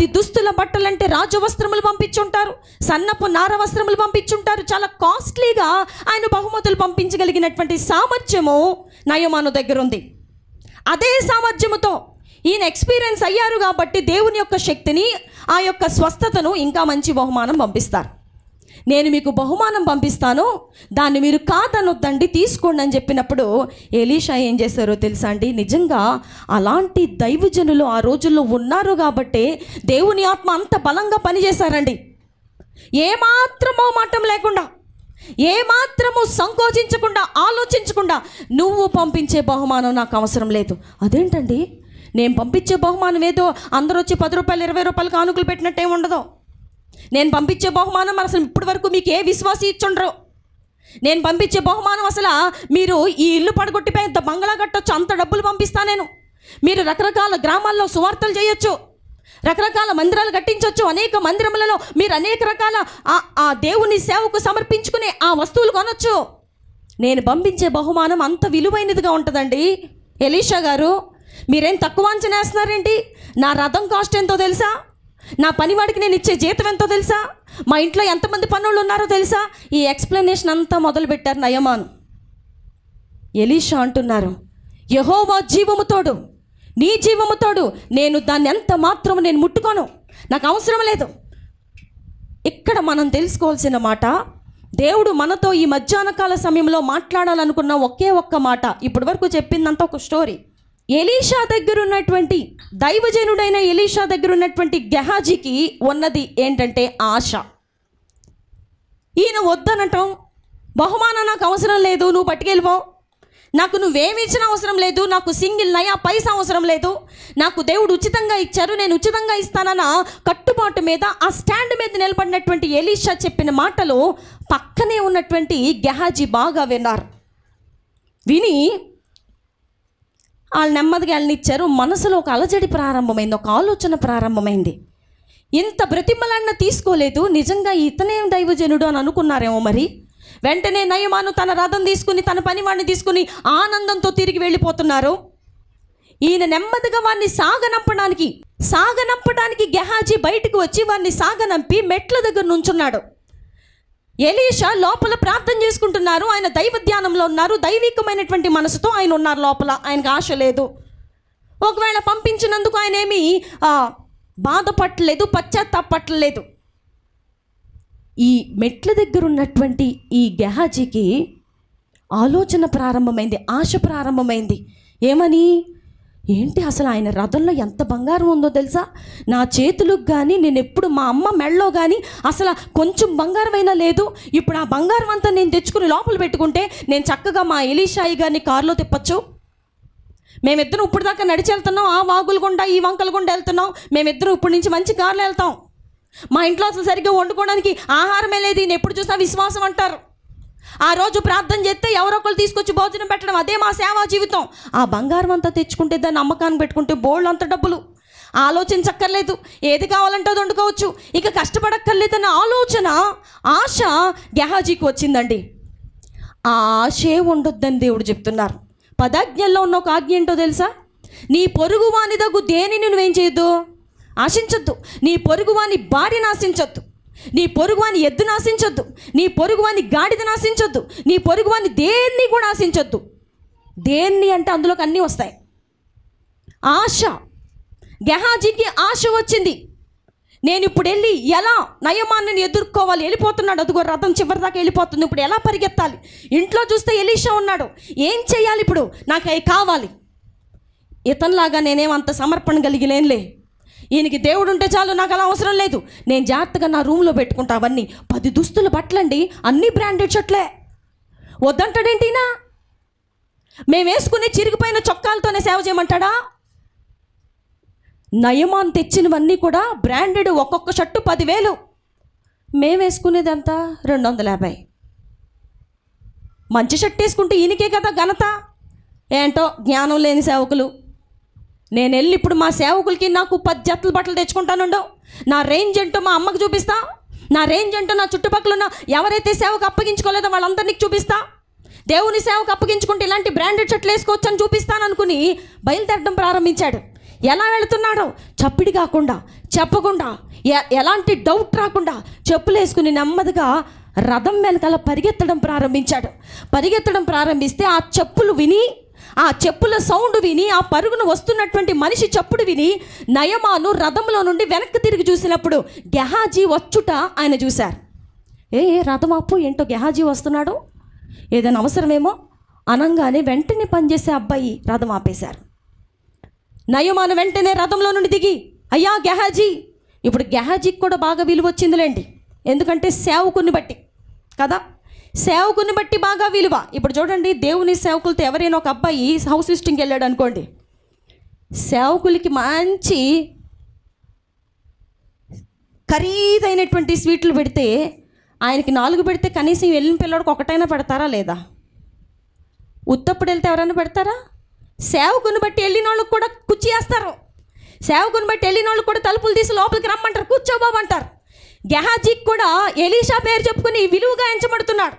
10 దుస్తుల బట్టలంటే రాజవస్త్రములు పంపించుంటారు, సన్నపు నార వస్త్రములు పంపించుంటారు. చాలా కాస్ట్లీగా ఆయన బహుమతులు పంపించగలిగినటువంటి సామర్థ్యము నయమాను దగ్గర ఉంది. అదే సామర్థ్యముతో ఈయన ఎక్స్పీరియన్స్ అయ్యారు కాబట్టి దేవుని యొక్క శక్తిని, ఆ యొక్క స్వస్థతను, ఇంకా మంచి బహుమానం పంపిస్తారు. నేను మీకు బహుమానం పంపిస్తాను, దాన్ని మీరు కాదనొద్దండి, తీసుకోండి అని చెప్పినప్పుడు ఎలీషా ఏం చేశారో తెలుసా అండి? నిజంగా అలాంటి దైవజనులు ఆ రోజుల్లో ఉన్నారు కాబట్టి దేవుని ఆత్మ అంత బలంగా పనిచేశారండి. ఏమాత్రమో మాటం లేకుండా, ఏమాత్రము సంకోచించకుండా, ఆలోచించకుండా, నువ్వు పంపించే బహుమానం నాకు అవసరం లేదు. అదేంటండి, నేను పంపించే బహుమానం ఏదో అందరూ వచ్చి 10 రూపాయలు 20 రూపాయలు కానుకలు పెట్టినట్టు ఏమి ఉండదు. నేను పంపించే బహుమానం అసలు ఇప్పటి వరకు మీకు ఏ విశ్వాసం ఇచ్చుండ్రు. నేను పంపించే బహుమానం అసలు మీరు ఈ ఇల్లు పడగొట్టిపోయి ఇంత బంగ్లా కట్టొచ్చు, అంత డబ్బులు పంపిస్తా నేను. మీరు రకరకాల గ్రామాల్లో సువార్తలు చేయొచ్చు, రకరకాల మందిరాలు కట్టించవచ్చు, అనేక మందిరములలో మీరు అనేక రకాల ఆ దేవుని సేవకు సమర్పించుకునే ఆ వస్తువులు కొనొచ్చు. నేను పంపించే బహుమానం అంత విలువైనదిగా ఉంటుందండి. ఎలీషా గారు, మీరేం తక్కువ అంచనా వేస్తున్నారేంటి? నా రథం కాస్ట్ ఎంతో తెలుసా? నా పనివాడికి నేను ఇచ్చే జీతం ఎంతో తెలుసా? మా ఇంట్లో ఎంతమంది పనులు ఉన్నారో తెలుసా? ఈ ఎక్స్ప్లెనేషన్ అంతా మొదలుపెట్టారు నయమాను. ఎలీషా అంటున్నారు, యెహోవా జీవము తోడు, నీ జీవము తోడు, నేను దాన్ని ఎంత మాత్రం నేను ముట్టుకోను, నాకు అవసరం లేదు. ఇక్కడ మనం తెలుసుకోవాల్సిన మాట, దేవుడు మనతో ఈ మధ్యాహ్న కాల సమయంలో మాట్లాడాలనుకున్న ఒకే ఒక్క మాట. ఇప్పటి వరకు చెప్పిందంతా ఒక స్టోరీ. ఎలీషా దగ్గర ఉన్నటువంటి దైవజనుడైన ఎలీషా దగ్గర ఉన్నటువంటి గెహాజీకి ఉన్నది ఏంటంటే ఆశ. ఈయన వద్దనటం, బహుమానం నాకు అవసరం లేదు, నువ్వు పట్టుకెళ్ళిపో, నాకు నువ్వేమి ఇచ్చిన అవసరం లేదు, నాకు సింగిల్ నయా పైసా అవసరం లేదు, నాకు దేవుడు ఉచితంగా ఇచ్చారు, నేను ఉచితంగా ఇస్తానన్న కట్టుబాటు మీద, ఆ స్టాండ్ మీద నిలబడినటువంటి ఎలీషా చెప్పిన మాటలు పక్కనే ఉన్నటువంటి గెహాజీ బాగా విన్నారు. విని వాళ్ళు నెమ్మదిగా వెళ్ళనిచ్చారు. మనసులో ఒక అలజడి ప్రారంభమైంది, ఒక ఆలోచన ప్రారంభమైంది. ఇంత బ్రతిమలన్న తీసుకోలేదు, నిజంగా ఇతనేం దైవజనుడు అని అనుకున్నారేమో మరి. వెంటనే నయమాను తన రథం తీసుకుని, తన పనివాడిని తీసుకుని ఆనందంతో తిరిగి వెళ్ళిపోతున్నారు. ఈయన నెమ్మదిగా వాడిని సాగనంపడానికి గెహాజీ బయటకు వచ్చి వాడిని సాగనంపి మెట్ల దగ్గర నుంచున్నాడు. ఎలీషా లోపల ప్రార్థన చేసుకుంటున్నారు, ఆయన దైవ ధ్యానంలో ఉన్నారు, దైవికమైనటువంటి మనసుతో ఆయన ఉన్నారు లోపల. ఆయనకు ఆశ లేదు. ఒకవేళ పంపించినందుకు ఆయన ఏమీ బాధపడలేదు, పశ్చాత్తాపడలేదు. ఈ మెట్ల దగ్గర ఉన్నటువంటి ఈ గెహాజీకి ఆలోచన ప్రారంభమైంది, ఆశ ప్రారంభమైంది. ఏమని? ఏంటి అసలు ఆయన రథంలో ఎంత బంగారం ఉందో తెలుసా? నా చేతులకు కానీ, నేను ఎప్పుడు మా అమ్మ మెడలో కానీ అసలు కొంచెం బంగారం అయినా లేదు. ఇప్పుడు ఆ బంగారం అంతా నేను తెచ్చుకుని లోపల పెట్టుకుంటే నేను చక్కగా మా ఎలీషాయి గారిని కారులో తిప్పచ్చు. మేమిద్దరం ఇప్పుడు దాకా నడిచి వెళ్తున్నాం, ఆ వాగులు గుండా ఈ వంకల గుండా వెళ్తున్నాం. మేమిద్దరం ఇప్పటి నుంచి మంచి కారులో వెళ్తాం. మా ఇంట్లో అసలు సరిగ్గా వండుకోవడానికి ఆహారమే లేదు, ఈయన ఎప్పుడు చూసినా విశ్వాసం అంటారు. ఆ రోజు ప్రార్థన చేస్తే ఎవరో ఒకరు తీసుకొచ్చి భోజనం పెట్టడం, అదే మా సేవా జీవితం. ఆ బంగారం అంతా తెచ్చుకుంటే దాన్ని అమ్మకాన్ని పెట్టుకుంటే బోల్డ్ అంత డబ్బులు. ఆలోచించక్కర్లేదు, ఏది కావాలంటే అది వండుకోవచ్చు, ఇక కష్టపడక్కర్లేదన్న ఆలోచన, ఆశ గెహాజీకి వచ్చిందండి. ఆ ఆశే ఉండొద్దని దేవుడు చెప్తున్నారు. 10 ఆజ్ఞల్లో ఉన్న ఒక ఆజ్ఞ ఏంటో తెలుసా? నీ పొరుగు వాని దగ్గు దేనిని నువ్వేం చేయొద్దు, ఆశించొద్దు. నీ పొరుగువాని భార్యను ఆశించొద్దు, నీ పొరుగువాని ఎద్దును ఆశించొద్దు, నీ పొరుగువాని గాడిదను ఆశించొద్దు, నీ పొరుగువాని దేన్ని కూడా ఆశించొద్దు. దేన్ని అంటే అందులోకి అన్నీ వస్తాయి. ఆశ. గెహాజీకి ఆశ వచ్చింది. నేను ఇప్పుడు వెళ్ళి ఎలా నయమాన్ని ఎదుర్కోవాలి? వెళ్ళిపోతున్నాడు, అదిగో రథం చివరి దాకా వెళ్ళిపోతుంది. ఇప్పుడు ఎలా పరిగెత్తాలి? ఇంట్లో చూస్తే ఎలీషా ఉన్నాడు, ఏం చేయాలి ఇప్పుడు? నాకు అవి కావాలి. ఇతనిలాగా నేనేమంత సమర్పణ కలిగిలేనులే, ఈయనకి దేవుడు ఉంటే చాలు, నాకు అలా అవసరం లేదు. నేను జాగ్రత్తగా నా రూమ్లో పెట్టుకుంటా. అవన్నీ 10 దుస్తుల బట్టలండి, అన్నీ బ్రాండెడ్ షర్ట్లే. వద్దంటాడేంటినా? మేము వేసుకునే చిరిగిపోయిన చొక్కాలతోనే సేవ చేయమంటాడా? నయమాన్ తెచ్చినవన్నీ కూడా బ్రాండెడ్, ఒక్కొక్క షర్టు 10,000. మేము వేసుకునేదంతా 250. మంచి షర్ట్ వేసుకుంటే ఈయనకే కదా ఘనత. ఏంటో జ్ఞానం లేని సేవకులు. నేను వెళ్ళి ఇప్పుడు మా సేవకులకి నాకు 10 జతలు బట్టలు తెచ్చుకుంటానుండో. నా రేంజ్ ఏంటో మా అమ్మకు చూపిస్తా, నా రేంజ్ ఏంటో నా చుట్టుపక్కల ఉన్న ఎవరైతే సేవకు అప్పగించుకోలేదో వాళ్ళందరినీ చూపిస్తా. దేవుని సేవకు అప్పగించుకుంటే ఇలాంటి బ్రాండెడ్ షర్ట్లు వేసుకోవచ్చు అని చూపిస్తాను అనుకుని బయలుదేరడం ప్రారంభించాడు. ఎలా వెళుతున్నాడో చప్పిడి కాకుండా, చెప్పకుండా ఎలాంటి డౌట్ రాకుండా చెప్పులు వేసుకుని నెమ్మదిగా రథం వెనకాల పరిగెత్తడం ప్రారంభిస్తే ఆ చెప్పులు విని, ఆ చెప్పుల సౌండ్ విని, ఆ పరుగును వస్తున్నటువంటి మనిషి చప్పుడు విని నయమాను రథంలో నుండి వెనక్కి తిరిగి చూసినప్పుడు గెహాజీ వచ్చుట ఆయన చూశారు. రథం ఆపు, ఏంటో గెహాజీ వస్తున్నాడు, ఏదైనా అవసరమేమో అనంగానే వెంటనే పనిచేసే అబ్బాయి రథం ఆపేశారు. నయమాను వెంటనే రథంలో నుండి దిగి, అయ్యా గెహాజీ. ఇప్పుడు గెహాజీకి కూడా బాగా విలువ వచ్చిందిలేండి, ఎందుకంటే సేవకుని బట్టి కదా, సేవకుని బట్టి బాగా విలువ. ఇప్పుడు చూడండి, దేవుని సేవకులతో ఎవరైనా ఒక అబ్బాయి హౌస్ విజిటింగ్కి వెళ్ళాడు అనుకోండి, సేవకులకి మంచి ఖరీదైనటువంటి స్వీట్లు పెడితే ఆయనకి 4 పెడితే కనీసం వెళ్ళిన పిల్లడికి ఒకటైనా పెడతారా లేదా? ఉత్తప్పుడు వెళ్తే ఎవరైనా పెడతారా? సేవకుని బట్టి వెళ్ళిన వాళ్ళకి కూడా కుర్చీ వేస్తారు, సేవకుని బట్టి వెళ్ళిన వాళ్ళకి కూడా తలుపులు తీసి లోపలికి రమ్మంటారు, కూర్చోబాబు అంటారు. గెహాజీకి కూడా ఎలీషా పేరు చెప్పుకుని విలువగా ఎంచబడుతున్నాడు.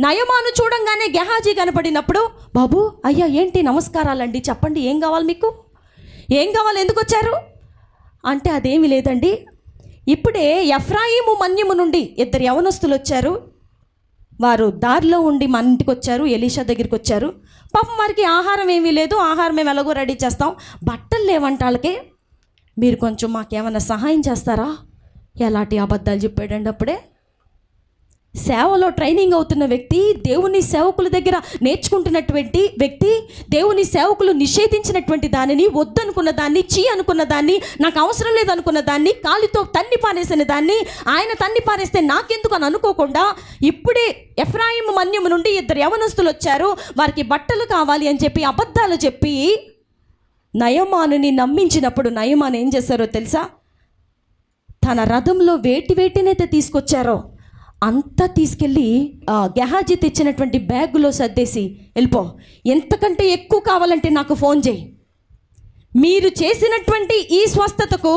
నయమాను చూడంగానే గెహాజీ కనపడినప్పుడు, బాబు అయ్యా ఏంటి నమస్కారాలండి, చెప్పండి ఏం కావాలి మీకు, ఏం కావాలి, ఎందుకు వచ్చారు అంటే అదేమీ లేదండి, ఇప్పుడే ఎఫ్రాయిము మన్యము నుండి 2 యవనస్తులు వచ్చారు, వారు దారిలో ఉండి మన ఇంటికి వచ్చారు, ఎలీషా దగ్గరికి వచ్చారు. పాపం వారికి ఆహారం ఏమీ లేదు, ఆహారం మేము ఎలాగో రెడీ చేస్తాం, బట్టలు లేవంట వాళ్ళకి, మీరు కొంచెం మాకేమైనా సహాయం చేస్తారా? ఎలాంటి అబద్ధాలు చెప్పాడండి అప్పుడే. సేవలో ట్రైనింగ్ అవుతున్న వ్యక్తి, దేవుని సేవకుల దగ్గర నేర్చుకుంటున్నటువంటి వ్యక్తి, దేవుని సేవకులు నిషేధించినటువంటి దానిని, వద్దనుకున్న దాన్ని, అనుకున్న దాన్ని, నాకు అవసరం లేదనుకున్న దాన్ని, కాలితో తన్ని పారేసిన దాన్ని ఆయన తన్ని పారేస్తే నాకెందుకు అని అనుకోకుండా, ఇప్పుడే ఎఫ్రాయిము మన్యము నుండి 2 యవనస్తులు వచ్చారు, వారికి బట్టలు కావాలి అని చెప్పి అబద్ధాలు చెప్పి నయమానుని నమ్మించినప్పుడు నయమాను ఏం చేశారో తెలుసా? తన రథంలో వేటినైతే తీసుకొచ్చారో అంతా తీసుకెళ్ళి గెహాజీ తెచ్చినటువంటి బ్యాగులో సర్దేసి, వెళ్ళిపో, ఎంతకంటే ఎక్కువ కావాలంటే నాకు ఫోన్ చేయి, మీరు చేసినటువంటి ఈ స్వస్థతకు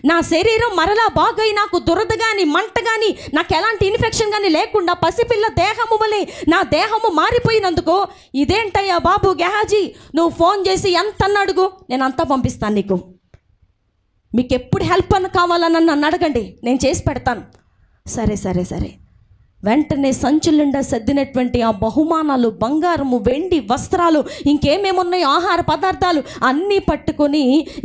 నా శరీరం మరలా బాగై నాకు దురద కానీ మంట కానీ నాకు ఎలాంటి ఇన్ఫెక్షన్ కానీ లేకుండా పసిపిల్ల దేహము వలె నా దేహము మారిపోయినందుకు ఇదేంటయ్యా బాబు గెహాజీ, నువ్వు ఫోన్ చేసి ఎంత అడుగు, నేను అంతా పంపిస్తాను నీకు, మీకు ఎప్పుడు హెల్ప్ అని కావాలని నన్ను అడగండి, నేను చేసి పెడతాను. సరే సరే సరే. వెంటనే సంచుల నిండా సర్దినటువంటి ఆ బహుమానాలు, బంగారము, వెండి, వస్త్రాలు, ఇంకేమేమున్నాయో ఆహార పదార్థాలు అన్నీ పట్టుకొని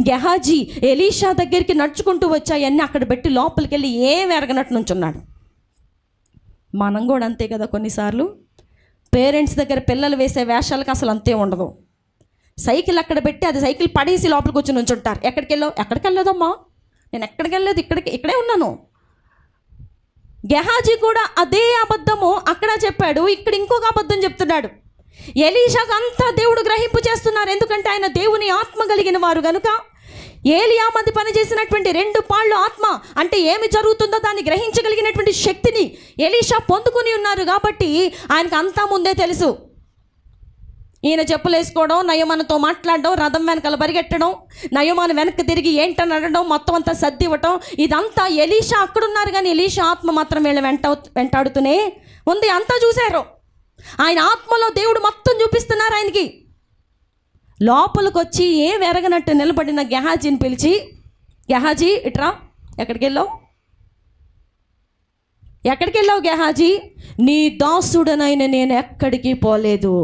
గెహాజీ ఎలీషా దగ్గరికి నడుచుకుంటూ వచ్చాయన్నీ అక్కడ పెట్టి లోపలికి వెళ్ళి ఏం ఎరగనట్టు నుంచున్నాడు. మనం కూడా అంతే కదా, కొన్నిసార్లు పేరెంట్స్ దగ్గర పిల్లలు వేసే వేషాలకు అసలు అంతే ఉండదు. సైకిల్ అక్కడ పెట్టి అది సైకిల్ పడేసి లోపలికి వచ్చి నుంచుంటారు. ఎక్కడికి వెళ్ళలేదమ్మా, నేను ఎక్కడికి వెళ్ళలేదు, ఇక్కడే ఉన్నాను. గెహాజీ కూడా అదే అబద్ధము అక్కడ చెప్పాడు, ఇక్కడ ఇంకొక అబద్ధం చెప్తున్నాడు. ఎలీషాకు అంతా దేవుడు గ్రహింపు చేస్తున్నారు, ఎందుకంటే ఆయన దేవుని ఆత్మ కలిగిన వారు కనుక. ఏలియా మధ్య పనిచేసినటువంటి 2 పాళ్ళు ఆత్మ అంటే ఏమి జరుగుతుందో దాన్ని గ్రహించగలిగినటువంటి శక్తిని ఎలీషా పొందుకుని ఉన్నారు కాబట్టి ఆయనకు అంతా ముందే తెలుసు. ఈయన చెప్పులు వేసుకోవడం, నయమానుతో మాట్లాడడం, రథం వెనకాల పరిగెట్టడం, నయమాను వెనక్కి తిరిగి ఏంటని అనడం, మొత్తం అంతా సర్ది ఇవ్వటం, ఇదంతా ఎలీషా అక్కడున్నారు కానీ ఎలీషా ఆత్మ మాత్రం వీళ్ళ వెంటాడుతూనే ఉంది. అంతా చూశారు, ఆయన ఆత్మలో దేవుడు మొత్తం చూపిస్తున్నారు ఆయనకి. లోపలికి వచ్చి ఏం ఎరగనట్టు నిలబడిన గెహాజీని పిలిచి, గెహాజీ ఇట్రా, ఎక్కడికి వెళ్ళావు గెహాజీ? నీ దాసుడనైన నేను ఎక్కడికి పోలేదు.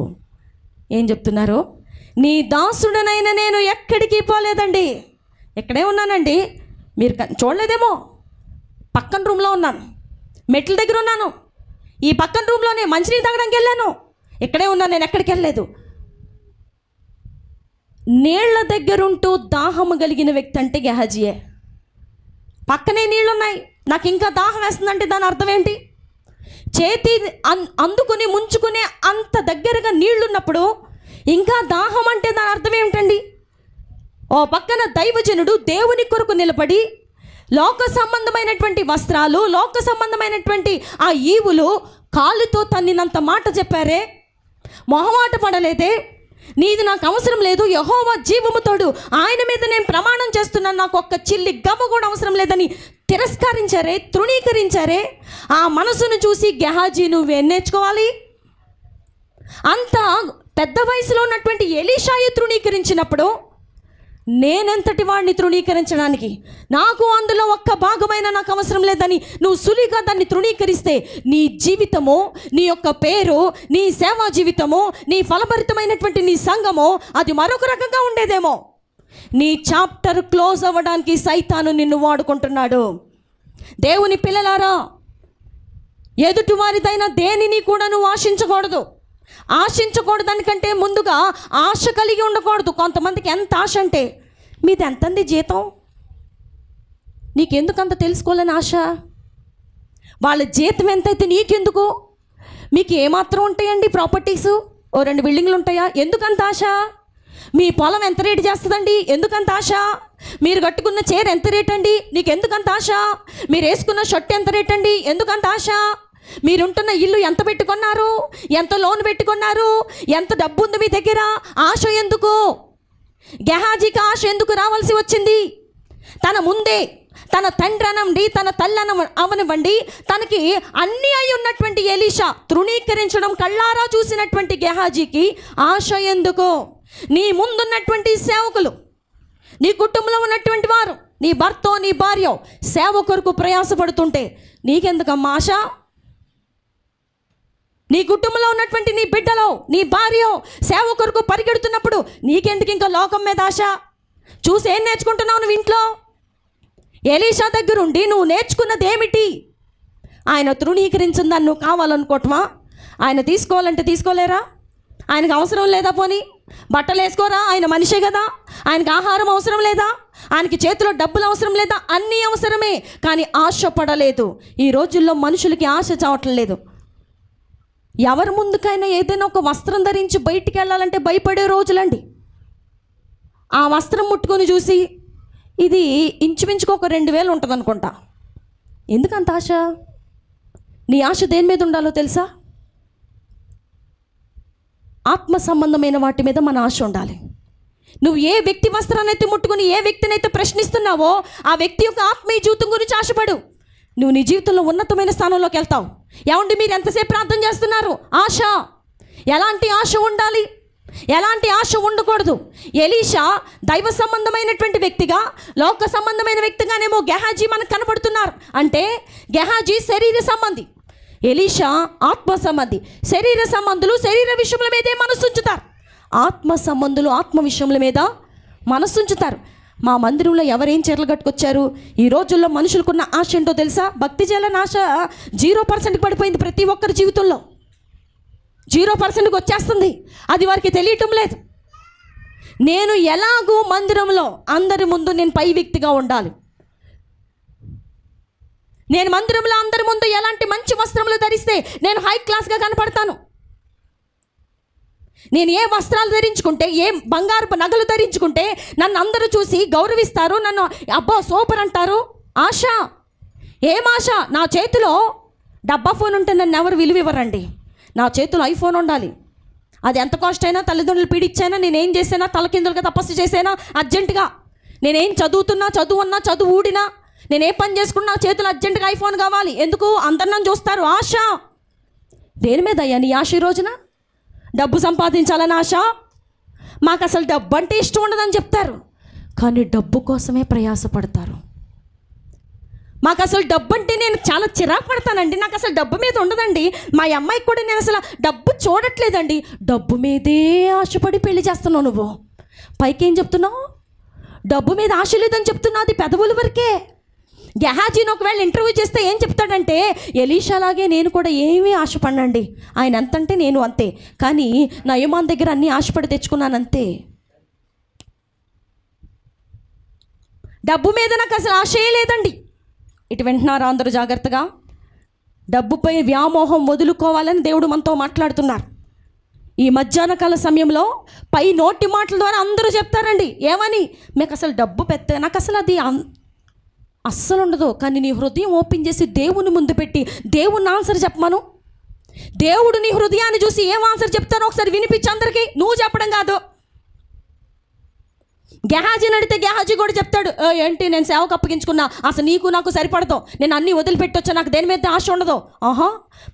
ఏం చెప్తున్నారు? నీ దాసుడనైన నేను ఎక్కడికి పోలేదండి, ఇక్కడే ఉన్నానండి, మీరు చూడలేదేమో, పక్కన రూమ్లో ఉన్నాను, మెట్ల దగ్గర ఉన్నాను, ఈ పక్కన రూమ్లోనే మంచినీళ్ళు తాగడానికి వెళ్ళాను, ఇక్కడే ఉన్నాను, నేను ఎక్కడికి వెళ్ళలేదు. నీళ్ల దగ్గరుంటూ దాహము కలిగిన వ్యక్తి అంటే గెహాజీయే. పక్కనే నీళ్ళున్నాయి, నాకు ఇంకా దాహం వేస్తుందంటే దాని అర్థం ఏంటి? చేతి అందుకుని ముంచుకునే అంత దగ్గరగా నీళ్లున్నప్పుడు ఇంకా దాహం అంటే దాని అర్థం ఏమిటండి? ఓ పక్కన దైవజనుడు దేవుని కొరకు నిలబడి లోక సంబంధమైనటువంటి వస్త్రాలు, లోక సంబంధమైనటువంటి ఆ ఈవులు కాలుతో తన్నినంత మాట చెప్పారే, మొహమాట పడలేదే, నీది నాకు అవసరం లేదు, యెహోవా జీవముతోడు ఆయన మీద నేను ప్రమాణం చేస్తున్నాను, నాకు ఒక్క చిల్లి గవ్వ కూడా అవసరం లేదని తిరస్కరించారే, తృణీకరించారే. ఆ మనసును చూసి గెహాజీ నువ్వేం నేర్చుకోవాలి? అంత పెద్ద వయసులో ఉన్నటువంటి ఎలీషాయే తృణీకరించినప్పుడు నేనెంతటి వాడిని తృణీకరించడానికి? నాకు అందులో ఒక్క భాగమైన నాకు అవసరం లేదని నువ్వు సులిగా దాన్ని తృణీకరిస్తే నీ జీవితము, నీ యొక్క పేరు, నీ సేవా జీవితము, నీ ఫలభరితమైనటువంటి నీ సంఘము అది మరొక రకంగా ఉండేదేమో. నీ చాప్టర్ క్లోజ్ అవ్వడానికి సైతాను నిన్ను వాడుకుంటున్నాడు. దేవుని పిల్లలారా, ఎదుటి వారిదైనా దేనిని కూడా నువ్వు ఆశించకూడదు. దానికంటే ముందుగా ఆశ కలిగి ఉండకూడదు. కొంతమందికి ఎంత ఆశ అంటే, మీది ఎంతంది జీతం, నీకెందుకంత తెలుసుకోవాలని ఆశ? వాళ్ళ జీతం ఎంతైతే నీకెందుకు? మీకు ఏమాత్రం ఉంటాయండి ప్రాపర్టీసు? ఓ 2 బిల్డింగ్లు ఉంటాయా? ఎందుకంత ఆశ? మీ పొలం ఎంత రేటు చేస్తుందండి? ఎందుకంత ఆశ? మీరు కట్టుకున్న చీర ఎంత రేట్ అండి? నీకెందుకంత ఆశ? మీరు వేసుకున్న షర్ట్ ఎంత రేట్ అండి? ఎందుకంత ఆశ? మీరుంటున్న ఇల్లు ఎంత పెట్టుకున్నారు? ఎంత లోన్ పెట్టుకున్నారు? ఎంత డబ్బు ఉంది మీ దగ్గర? ఆశ ఎందుకు? గెహాజీకి ఆశ ఎందుకు రావాల్సి వచ్చింది? తన ముందే తన తండ్రి అనండి, తన తల్లి అవనివ్వండి, తనకి అన్నీ అయి ఉన్నటువంటి ఎలీషా తృణీకరించడం కళ్ళారా చూసినటువంటి గెహాజీకి ఆశ ఎందుకు? నీ ముందున్నటువంటి సేవకులు, నీ కుటుంబంలో ఉన్నటువంటి వారు, నీ భర్తో నీ భార్య సేవ కొరకు ప్రయాసపడుతుంటే నీకెందుకమ్మా ఆశ? నీ కుటుంబంలో ఉన్నటువంటి నీ బిడ్డలో, నీ భార్య సేవ కొరకు పరిగెడుతున్నప్పుడు నీకెందుకు ఇంకా లోకం మీద ఆశ? చూసి ఏం నేర్చుకుంటున్నావు నువ్వు ఇంట్లో? ఎలీషా దగ్గరుండి నువ్వు నేర్చుకున్నది ఏమిటి? ఆయన తృణీకరించిన దాన్ని నువ్వు కావాలనుకోవటమా? ఆయన తీసుకోవాలంటే తీసుకోలేరా? ఆయనకు అవసరం లేదా? పోనీ బట్టలు వేసుకోరా? ఆయన మనిషే కదా. ఆయనకు ఆహారం అవసరం లేదా? ఆయనకి చేతిలో డబ్బులు అవసరం లేదా? అన్నీ అవసరమే, కానీ ఆశ పడలేదు. ఈ రోజుల్లో మనుషులకి ఆశ చావటం లేదు. ఎవరి ముందుకైనా ఏదైనా ఒక వస్త్రం ధరించి బయటికి వెళ్ళాలంటే భయపడే రోజులండి. ఆ వస్త్రం ముట్టుకొని చూసి ఇది ఇంచుమించుకు ఒక 2000 ఉంటుంది అనుకుంటా. ఎందుకంత ఆశ? నీ ఆశ దేని మీద ఉండాలో తెలుసా? ఆత్మ సంబంధమైన వాటి మీద మన ఆశ ఉండాలి. నువ్వు ఏ వ్యక్తి వస్త్రాన్ని అయితే ముట్టుకుని ఏ వ్యక్తిని అయితే ప్రశ్నిస్తున్నావో ఆ వ్యక్తి యొక్క ఆత్మీయ జీవితం గురించి ఆశపడు. నువ్వు నీ జీవితంలో ఉన్నతమైన స్థానంలోకి వెళ్తావు. ఏమండి మీరు ఎంతసేపు ప్రార్థన చేస్తున్నారు? ఆశ. ఎలాంటి ఆశ ఉండాలి, ఎలాంటి ఆశ ఉండకూడదు? ఎలీషా దైవ సంబంధమైనటువంటి వ్యక్తిగా, లోక సంబంధమైన వ్యక్తిగానేమో గెహాజీ మనకు కనబడుతున్నారు. అంటే గెహాజీ శరీర సంబంధి, ఎలీషా ఆత్మ సంబంధి. శరీర సంబంధులు శరీర విషయముల మీదే మనసు ఉంచుతారు, ఆత్మ సంబంధులు ఆత్మ విషయముల మీద మనసు ఉంచుతారు. మా మందిరంలో ఎవరేం చీరలు కట్టుకొచ్చారు? ఈ రోజుల్లో మనుషులకున్న ఆశ ఏంటో తెలుసా? భక్తి చేయాలని ఆశ 0% పడిపోయింది. ప్రతి ఒక్కరి జీవితంలో 0%కి వచ్చేస్తుంది. అది వారికి తెలియటం లేదు. నేను ఎలాగూ మందిరంలో అందరి ముందు నేను పై వ్యక్తిగా ఉండాలి. నేను మందిరంలో అందరి ముందు ఎలాంటి మంచి వస్త్రములు ధరిస్తే నేను హై క్లాస్గా కనపడతాను. నేను ఏ వస్త్రాలు ధరించుకుంటే, ఏ బంగారు నగలు ధరించుకుంటే నన్ను అందరూ చూసి గౌరవిస్తారు, నన్ను అబ్బా సూపర్ అంటారు. ఆశ. ఏం ఆశ? నా చేతిలో డబ్బా ఫోన్ ఉంటే నన్ను ఎవరు విలువ ఇవ్వరండి. నా చేతిలో ఐఫోన్ ఉండాలి. అది ఎంత కాస్ట్ అయినా, తల్లిదండ్రులు పీడిచ్చానా, నేనేం చేసానా, తలకిందులుగా తపస్సు చేసానా, అర్జెంటుగా నేనేం చదువు ఊడినా, నేను ఏ పని చేసుకున్నా నా చేతిలో అర్జెంటుగా ఐఫోన్ కావాలి. ఎందుకు? అందరు నన్ను చూస్తారు. ఆశ. దేని మీద అయ్యా నీ ఆశ? ఈ రోజున డబ్బు సంపాదించాలని ఆశ. మాకు అసలు డబ్బు అంటే ఇష్టం ఉండదని చెప్తారు, కానీ డబ్బు కోసమే ప్రయాసపడతారు. మాకు అసలు డబ్బు అంటే నేను చాలా చిరాకు పడతానండి, నాకు అసలు డబ్బు మీద ఉండదండి. మా అమ్మాయికి కూడా నేను అసలు డబ్బు చూడట్లేదండి. డబ్బు మీదే ఆశపడి పెళ్లి చేస్తున్నావు నువ్వు. పైకి ఏం చెప్తున్నావు? డబ్బు మీద ఆశ లేదని చెప్తున్నావు. అది పెదవుల వరకే. గెహాజీని ఒకవేళ ఇంటర్వ్యూ చేస్తే ఏం చెప్తాడంటే, ఎలీషాలాగే నేను కూడా ఏమీ ఆశపడినండి, ఆయన ఎంతంటే నేను అంతే, కానీ నయమాన్ దగ్గర అన్నీ ఆశపడి తెచ్చుకున్నాను అంతే. డబ్బు మీద నాకు అసలు ఆశే లేదండి. ఇటు వింటున్నారా అందరూ జాగ్రత్తగా? డబ్బుపై వ్యామోహం వదులుకోవాలని దేవుడు మనతో మాట్లాడుతున్నారు. ఈ మధ్యాహ్న కాల సమయంలో పై నోటి మాటల ద్వారా అందరూ చెప్తారండి, ఏమని? మీకు అసలు డబ్బు పెద్ద, నాకు అసలు అది అస్సలు ఉండదు. కానీ నీ హృదయం ఓపెన్ చేసి దేవుని ముందు పెట్టి దేవుని ఆన్సర్ చెప్పమను. దేవుడు నీ హృదయాన్ని చూసి ఏం ఆన్సర్ చెప్తానో ఒకసారి వినిపించి అందరికీ. నువ్వు చెప్పడం కాదు. గెహాజీని అడిగితే గెహాజీ కూడా చెప్తాడు, ఏంటి నేను సేవకు అప్పగించుకున్నా, అసలు నీకు నాకు సరిపడతావు, నేను అన్నీ వదిలిపెట్టొచ్చా, నాకు దేని మీద ఆశ ఉండదు. ఆహా,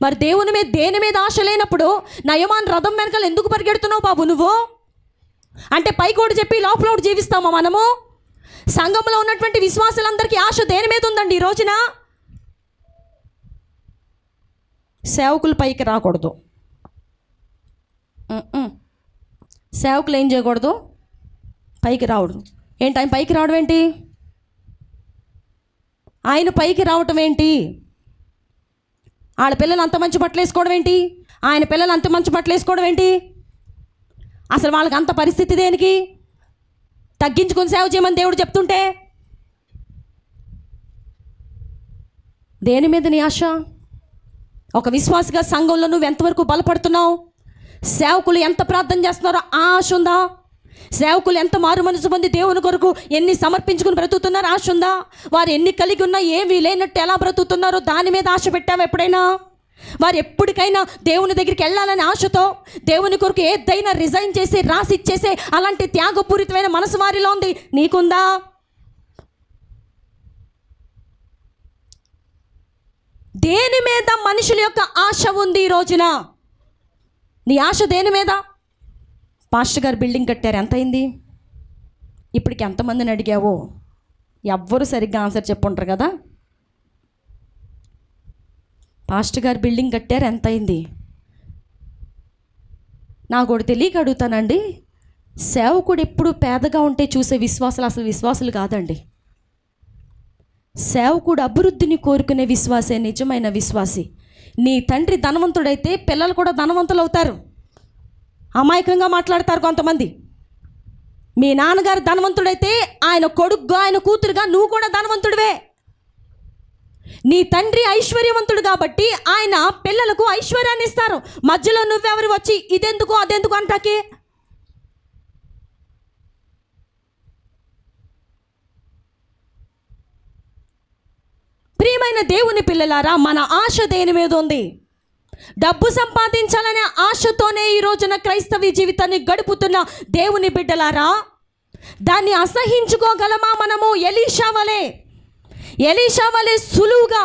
మరి దేవుని మీద దేని మీద ఆశ లేనప్పుడు నయమాన్ రథం వెనకాల ఎందుకు పరిగెడుతున్నావు బాబు నువ్వు? అంటే పైకోటి చెప్పి లోపల జీవిస్తామా మనము? సంఘంలో ఉన్నటువంటి విశ్వాసులందరికీ ఆశ దేని మీద ఉందండి ఈ రోజున? సేవకులు పైకి రాకూడదు. సేవకులు ఏం చేయకూడదు? పైకి రావడం. ఏంటి ఆయన పైకి రావడం ఏంటి? ఆయన పైకి రావటం ఏంటి? వాళ్ళ పిల్లలు అంత మంచి బట్టలు వేసుకోవడం ఏంటి? ఆయన పిల్లలు అంత మంచి బట్టలు వేసుకోవడం ఏంటి? అసలు వాళ్ళకి అంత పరిస్థితి దేనికి? తగ్గించుకొని సేవ చేయమని దేవుడు చెప్తుంటే దేని మీద నీ ఆశ? ఒక విశ్వాసగా సంఘంలో నువ్వు ఎంతవరకు బలపడుతున్నావు? సేవకులు ఎంత ప్రార్థన చేస్తున్నారో ఆ ఆశ ఉందా? సేవకులు ఎంత మారు మనసు పొంది దేవుని కొరకు ఎన్ని సమర్పించుకుని బ్రతుకుతున్నారో ఆశ ఉందా? వారు ఎన్ని కలిగి ఉన్నా ఏమీ లేనట్టు ఎలా బ్రతుకుతున్నారో దాని మీద ఆశ పెట్టావు ఎప్పుడైనా? వారు ఎప్పటికైనా దేవుని దగ్గరికి వెళ్ళాలని ఆశతో దేవుని కొరకు ఏదైనా రిజైన్ చేసి రాసి ఇచ్చేసే అలాంటి త్యాగపూరితమైన మనసు వారిలో ఉంది. నీకుందా? దేని మీద మనుషుల యొక్క ఆశ ఉంది ఈ రోజున? నీ ఆశ దేని మీద? పాస్టర్ గారు బిల్డింగ్ కట్టారు, ఎంత అయింది? ఇప్పటికి ఎంతమందిని అడిగావో ఎవ్వరు సరిగ్గా ఆన్సర్ చెప్పుంటారు కదా. పాస్టర్ గారు బిల్డింగ్ కట్టారు, ఎంత అయింది? నాకు కూడా తెలియక అడుగుతానండి. సేవకుడు ఎప్పుడు పేదగా ఉంటే చూసే విశ్వాసులు అసలు విశ్వాసులు కాదండి. సేవకుడు అభివృద్ధిని కోరుకునే విశ్వాసే నిజమైన విశ్వాసి. నీ తండ్రి ధనవంతుడైతే పిల్లలు కూడా ధనవంతులు అవుతారు. అమాయకంగా మాట్లాడతారు కొంతమంది. మీ నాన్నగారు ధనవంతుడైతే ఆయన కొడుకుగా ఆయన కూతురుగా నువ్వు కూడా ధనవంతుడివే. నీ తండ్రి ఐశ్వర్యవంతుడు కాబట్టి ఆయన పిల్లలకు ఐశ్వర్యాన్ని ఇస్తారు. మధ్యలో నువ్వెవరు వచ్చి ఇదెందుకు అదెందుకు అంటాకే? ప్రియమైన దేవుని పిల్లలారా, మన ఆశ దేని మీద ఉంది? డబ్బు సంపాదించాలనే ఆశతోనే ఈ రోజున క్రైస్తవ జీవితాన్ని గడుపుతున్న దేవుని బిడ్డలారా, దాన్ని అసహించుకోగలమా మనము? ఎలీషా వలె సులువుగా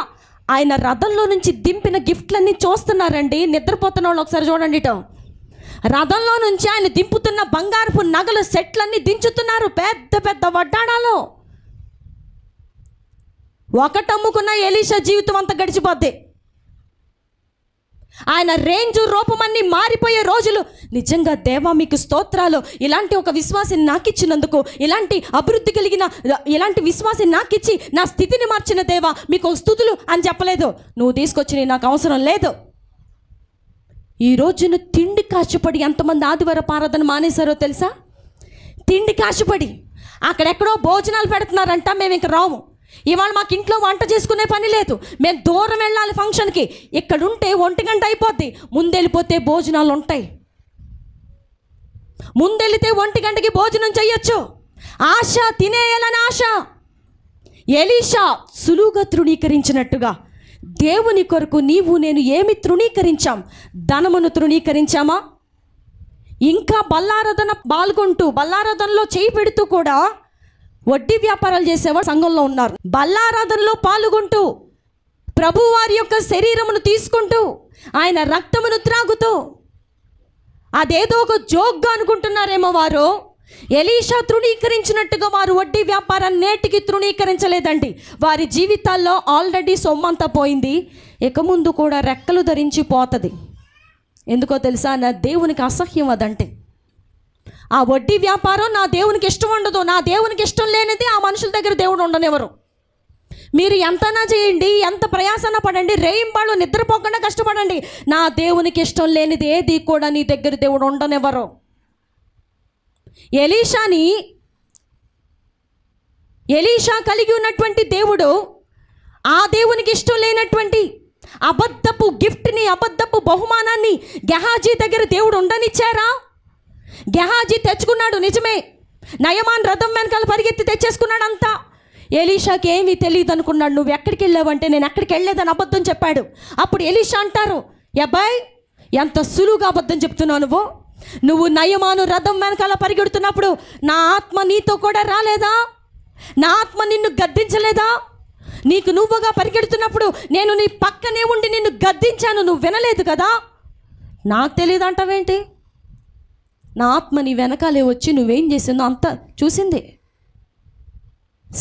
ఆయన రథంలో నుంచి దింపిన గిఫ్ట్లన్నీ చూస్తున్నారండి. నిద్రపోతున్న వాళ్ళు ఒకసారి చూడండి. రథంలో నుంచి ఆయన దింపుతున్న బంగారపు నగల సెట్లన్నీ దించుతున్నారు. పెద్ద పెద్ద వడ్డాణాలు. ఒకటి అమ్ముకున్న ఎలీషా జీవితం అంతా గడిచిపోద్ది. ఆయన రేంజ్ రూపమన్నీ మారిపోయే రోజులు. నిజంగా దేవా మీకు స్తోత్రాలు, ఇలాంటి ఒక విశ్వాసం నాకు ఇచ్చినందుకు, ఇలాంటి అభివృద్ధి కలిగిన ఇలాంటి విశ్వాసం నాకు ఇచ్చి నా స్థితిని మార్చిన దేవా మీకు స్తుతులు అని చెప్పలేదు. నువ్వు తీసుకొచ్చి నాకు అవసరం లేదు. ఈ రోజున తిండి కాశపడి ఎంతమంది ఆదివారపు ఆరాధన మానేశారో తెలుసా? తిండి కాశపడి అక్కడెక్కడో భోజనాలు పెడుతున్నారంట, మేము ఇంక రాము, ఇవాళ మాకు ఇంట్లో వంట చేసుకునే పని లేదు, మేము దూరం వెళ్ళాలి ఫంక్షన్కి, ఇక్కడుంటే 1 గంట అయిపోద్ది, ముందెళ్ళిపోతే భోజనాలు ఉంటాయి, ముందెళితే 1 గంటకి భోజనం చెయ్యొచ్చు. ఆశ, తినేయాలని ఆశ. ఎలీషా సులువుగా తృణీకరించినట్టుగా దేవుని కొరకు నీవు నేను ఏమి తృణీకరించాం? ధనమును తృణీకరించామా? ఇంకా బల్లారాధన పాల్గొంటూ బల్లారాధనలో చేయి పెడుతూ కూడా వడ్డీ వ్యాపారాలు చేసేవారు సంఘంలో ఉన్నారు. బల్లారాధనలో పాల్గొంటూ ప్రభువారి యొక్క శరీరమును తీసుకుంటూ ఆయన రక్తమును త్రాగుతూ అదేదో ఒక జోక్గా అనుకుంటున్నారేమో వారు. ఎలీషా తృణీకరించినట్టుగా వారు వడ్డీ వ్యాపారాన్ని నేటికి తృణీకరించలేదండి. వారి జీవితాల్లో ఆల్రెడీ సొమ్మంతా పోయింది, ఇక ముందు కూడా రెక్కలు ధరించి పోతుంది. ఎందుకో తెలుసా? నా దేవునికి అసహ్యం అదంటే. ఆ వడ్డీ వ్యాపారం నా దేవునికి ఇష్టం ఉండదు. నా దేవునికి ఇష్టం లేనిది ఆ మనుషుల దగ్గర దేవుడు ఉండనివ్వరు. మీరు ఎంతనా చేయండి, ఎంత ప్రయాసన పడండి, రేయింబాళ్ళు నిద్రపోకుండా కష్టపడండి, నా దేవునికి ఇష్టం లేనిది ఏది కూడా నీ దగ్గర దేవుడు ఉండనివ్వరు. ఎలీషా కలిగి ఉన్నటువంటి దేవుడు ఆ దేవునికి ఇష్టం లేనటువంటి అబద్ధపు గిఫ్ట్ని, అబద్ధపు బహుమానాన్ని గెహాజీ దగ్గర దేవుడు ఉండనిచ్చారా? గెహాజీ తెచ్చుకున్నాడు నిజమే, నయమాన్ రథం వెనకాల పరిగెత్తి తెచ్చేసుకున్నాడు అంతా. ఎలీషాకి ఏమీ తెలియదు అనుకున్నాడు. నువ్వు ఎక్కడికి వెళ్ళావంటే నేను ఎక్కడికి వెళ్ళలేదని అబద్ధం చెప్పాడు. అప్పుడు ఎలీషా అంటారు, అబ్బాయి ఎంత సులువుగా అబద్ధం చెప్తున్నావు నువ్వు నయమాను రథం వెనకాల పరిగెడుతున్నప్పుడు నా ఆత్మ నీతో కూడా రాలేదా? నా ఆత్మ నిన్ను గద్దించలేదా? నీకు నువ్వుగా పరిగెడుతున్నప్పుడు నేను నీ పక్కనే ఉండి నిన్ను గద్దించాను, నువ్వు వినలేదు కదా? నాకు తెలియదు అంటావేంటి? నా ఆత్మ నీ వెనకాలే వచ్చి నువ్వేం చేసిందో అంతా చూసింది.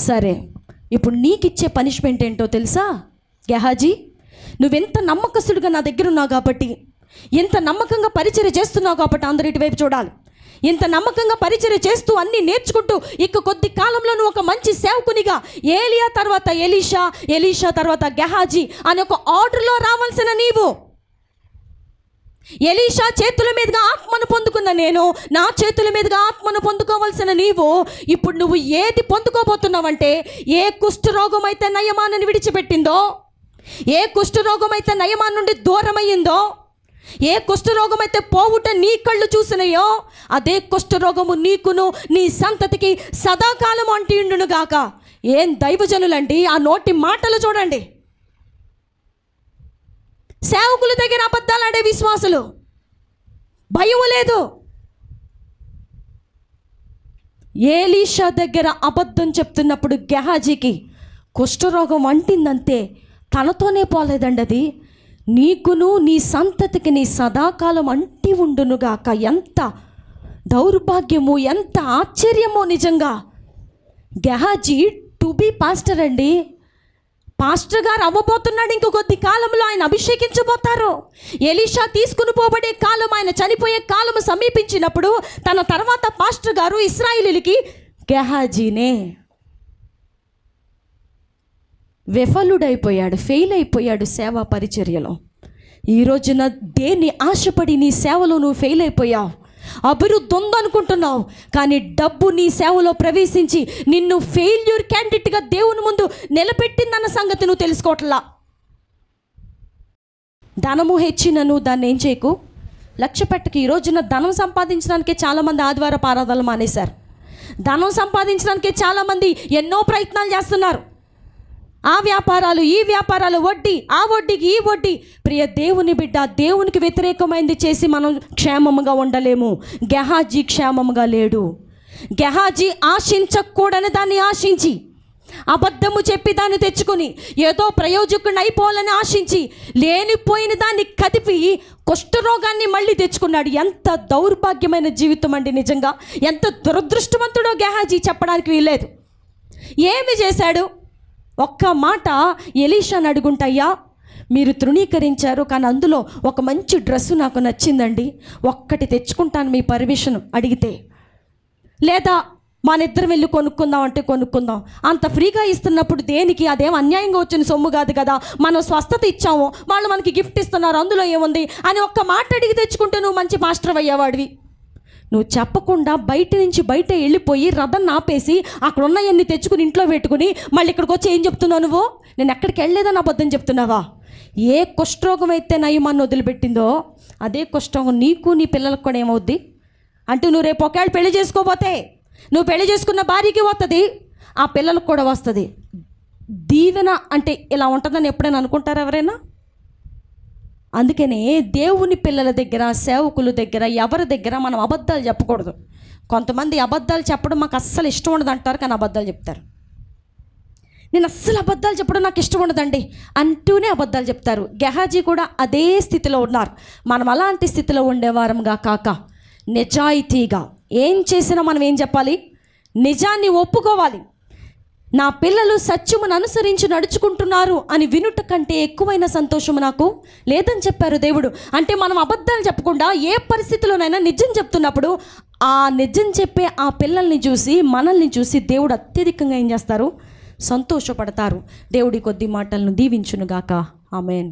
సరే, ఇప్పుడు నీకిచ్చే పనిష్మెంట్ ఏంటో తెలుసా? గెహాజీ, నువ్వెంత నమ్మకస్తుడిగా నా దగ్గర ఉన్నావు కాబట్టి, ఎంత నమ్మకంగా పరిచర్య చేస్తున్నావు కాబట్టి అందరి ఇటువైపు చూడాలి. ఇంత నమ్మకంగా పరిచర్య చేస్తూ అన్నీ నేర్చుకుంటూ ఇక కొద్ది కాలంలో నువ్వు ఒక మంచి సేవకునిగా ఏలియా తర్వాత ఎలీషా, ఎలీషా తర్వాత గెహాజీ అనే ఒక ఆర్డర్లో రావాల్సిన నీవు, ఎలీషా చేతుల మీదుగా ఆత్మను పొందుకున్న నేను, నా చేతుల మీదుగా ఆత్మను పొందుకోవాల్సిన నీవు, ఇప్పుడు నువ్వు ఏది పొందుకోబోతున్నావంటే, ఏ కుష్ఠరోగం అయితే నయమానని విడిచిపెట్టిందో, ఏ కుష్ఠరోగం అయితే నయమాన్ నుండి దూరమయ్యిందో, ఏ కుష్ఠరోగం అయితే పోవుట నీ కళ్ళు చూసినాయో, అదే కుష్ఠరోగము నీకును నీ సంతతికి సదాకాలం అంటిండును గాక. ఏం దైవజనులండి, ఆ నోటి మాటలు చూడండి. సేవకుల దగ్గర అబద్ధాలు ఆడే విశ్వాసులు, భయం లేదు. ఎలీషా దగ్గర అబద్ధం చెప్తున్నప్పుడు గెహాజీకి కుష్ఠరోగం అంటిందంతే, తనతోనే పోలేదండి అది, నీకును నీ సంతతికి నీ సదాకాలం అంటి ఉండునుగాక. ఎంత దౌర్భాగ్యము, ఎంత ఆశ్చర్యమో నిజంగా. గెహాజీ టు బీ పాస్టర్ అండి, పాస్టర్ గారు అవ్వబోతున్నాడు. ఇంకో కొద్ది కాలంలో ఆయన అభిషేకించబోతారు. ఎలీషా తీసుకుని పోబడే కాలం, ఆయన చనిపోయే కాలం సమీపించినప్పుడు తన తర్వాత పాస్టర్ గారు ఇశ్రాయేలీయులకి గెహాజీనే. విఫలుడైపోయాడు, ఫెయిల్ అయిపోయాడు సేవా పరిచర్యలో. ఈ రోజున దేన్ని ఆశపడి నీ సేవలో నువ్వు ఫెయిల్ అయిపోయావు? అభివృద్ధి ఉందనుకుంటున్నావు, కానీ డబ్బు నీ సేవలో ప్రవేశించి నిన్ను ఫెయిల్యూర్ క్యాండిడేట్గా దేవుని ముందు నిలబెట్టిందన్న సంగతి నువ్వు తెలుసుకోవట్లా. ధనము హెచ్చినను దాన్ని ఏం చేయకు, లక్ష్య పెట్టకు. ఈ రోజున ధనం సంపాదించడానికే చాలామంది ఆదివార ఆరాధనలు మానేశారు. ధనం సంపాదించడానికే చాలామంది ఎన్నో ప్రయత్నాలు చేస్తున్నారు. ఆ వ్యాపారాలు, ఈ వ్యాపారాలు, వడ్డీ, ఆ వడ్డీకి ఈ వడ్డీ. ప్రియ దేవుని బిడ్డ, దేవునికి వ్యతిరేకమైంది చేసి మనం క్షేమముగా ఉండలేము. గెహాజీ క్షేమముగా లేడు. గెహాజీ ఆశించకూడని దాన్ని ఆశించి, అబద్ధము చెప్పి దాన్ని తెచ్చుకొని, ఏదో ప్రయోజకుడిని అయిపోవాలని ఆశించి, లేనిపోయిన దాన్ని కదిపి కుష్ఠరోగాన్ని మళ్ళీ తెచ్చుకున్నాడు. ఎంత దౌర్భాగ్యమైన జీవితం అండి నిజంగా. ఎంత దురదృష్టవంతుడో గెహాజీ చెప్పడానికి వీల్లేదు. ఏమి చేశాడు? ఒక్క మాట ఎలీషాని అడుగుంటయ్యా, మీరు తృణీకరించారు, కానీ అందులో ఒక మంచి డ్రెస్సు నాకు నచ్చిందండి, ఒక్కటి తెచ్చుకుంటాను మీ పర్మిషన్ అడిగితే, లేదా మనిద్దరం వెళ్ళి కొనుక్కుందాం అంటే కొనుక్కుందాం. అంత ఫ్రీగా ఇస్తున్నప్పుడు దేనికి? అదేం అన్యాయంగా వచ్చిన సొమ్ము కాదు కదా, మనం స్వస్థత ఇచ్చాము, వాళ్ళు మనకి గిఫ్ట్ ఇస్తున్నారు, అందులో ఏముంది అని ఒక్క మాట అడిగి తెచ్చుకుంటే నువ్వు మంచి మాస్టర్ అయ్యేవాడివి. నువ్వు చెప్పకుండా బయట నుంచి బయట వెళ్ళిపోయి రథం ఆపేసి అక్కడ ఉన్నవన్నీ తెచ్చుకుని ఇంట్లో పెట్టుకుని మళ్ళీ ఇక్కడికి వచ్చి ఏం చెప్తున్నావు? నువ్వు నేను ఎక్కడికి వెళ్ళలేదని అబద్ధం చెప్తున్నావా? ఏ కుష్ఠరోగం అయితే నయమాన్ని వదిలిపెట్టిందో అదే కుష్ఠరోగం నీకు నీ పిల్లలకు కూడా ఏమవుద్ది అంటే, నువ్వు రేపు ఒకవేళ పెళ్లి చేసుకోపోతే నువ్వు పెళ్లి చేసుకున్న భార్యకి వస్తుంది, ఆ పిల్లలకు కూడా వస్తుంది. దీవెన అంటే ఇలా ఉంటుందని ఎప్పుడైనా అనుకుంటారా ఎవరైనా? అందుకనే దేవుని పిల్లల దగ్గర, సేవకుల దగ్గర, ఎవరి దగ్గర మనం అబద్ధాలు చెప్పకూడదు. కొంతమంది అబద్ధాలు చెప్పడం మాకు అస్సలు ఇష్టం ఉండదు అంటారు, కానీ అబద్ధాలు చెప్తారు. నేను అస్సలు అబద్ధాలు చెప్పడం నాకు ఇష్టం ఉండదండి అంటూనే అబద్ధాలు చెప్తారు. గెహాజీ కూడా అదే స్థితిలో ఉన్నారు. మనం అలాంటి స్థితిలో ఉండేవారంగా కాక నిజాయితీగా ఏం చేసినా మనం ఏం చెప్పాలి? నిజాన్ని ఒప్పుకోవాలి. నా పిల్లలు సత్యమును అనుసరించి నడుచుకుంటున్నారు అని వినుట కంటే ఎక్కువైన సంతోషము నాకు లేదని చెప్పారు దేవుడు. అంటే మనం అబద్ధాలు చెప్పకుండా ఏ పరిస్థితిలోనైనా నిజం చెప్తున్నప్పుడు ఆ నిజం చెప్పే ఆ పిల్లల్ని చూసి, మనల్ని చూసి దేవుడు అత్యధికంగా ఏం చేస్తారు? సంతోషపడతారు. దేవుడి కొద్ది మాటలను దీవించునుగాక. ఆమేన్.